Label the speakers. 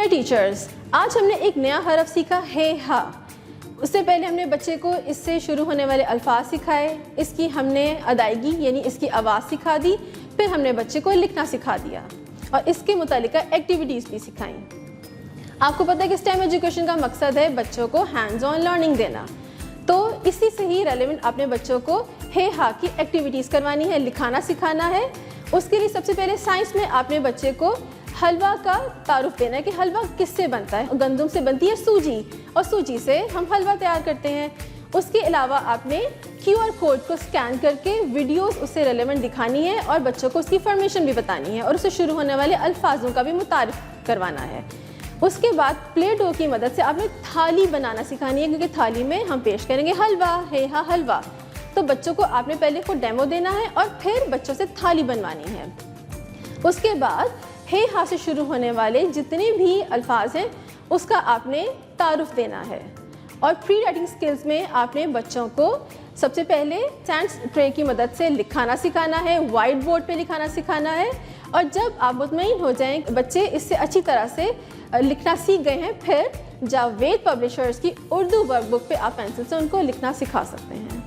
Speaker 1: Dear teachers, आज हमने एक नया हरफ सीखा है हा। उससे पहले हमने बच्चे को इससे शुरू होने वाले अल्फाज सिखाए, इसकी हमने अदायगी यानी इसकी आवाज़ सिखा दी, फिर हमने बच्चे को लिखना सिखा दिया और इसके मुतालिका एक्टिविटीज़ भी सिखाई। आपको पता है कि स्टेम एजुकेशन का मकसद है बच्चों को हैंड्स ऑन लर्निंग देना, तो इसी से ही रेलेवेंट आपने बच्चों को हे हा की एक्टिविटीज़ करवानी है, लिखाना सिखाना है। उसके लिए सबसे पहले साइंस में आपने बच्चे को हलवा का तारुफ देना है कि हलवा किससे बनता है। गंदम से बनती है सूजी और सूजी से हम हलवा तैयार करते हैं। उसके अलावा आपने QR कोड को स्कैन करके वीडियोस उससे रेलेवेंट दिखानी है और बच्चों को उसकी फॉर्मेशन भी बतानी है और उससे शुरू होने वाले अल्फाजों का भी मुतारिफ करवाना है। उसके बाद प्ले डो की मदद से आपने थाली बनाना सिखानी है, क्योंकि थाली में हम पेश करेंगे हलवा, हे हा हलवा। तो बच्चों को आपने पहले को डेमो देना है और फिर बच्चों से थाली बनवानी है। उसके बाद हे हा से शुरू होने वाले जितने भी अल्फाज हैं उसका आपने तारुफ देना है। और प्री राइटिंग स्किल्स में आपने बच्चों को सबसे पहले सैंड ट्रे की मदद से लिखाना सिखाना है, वाइट बोर्ड पे लिखाना सिखाना है। और जब आप मुतमईन हो जाएं बच्चे इससे अच्छी तरह से लिखना सीख गए हैं, फिर जावेद पब्लिशर्स की उर्दू वर्कबुक पे आप पेंसिल से उनको लिखना सिखा सकते हैं।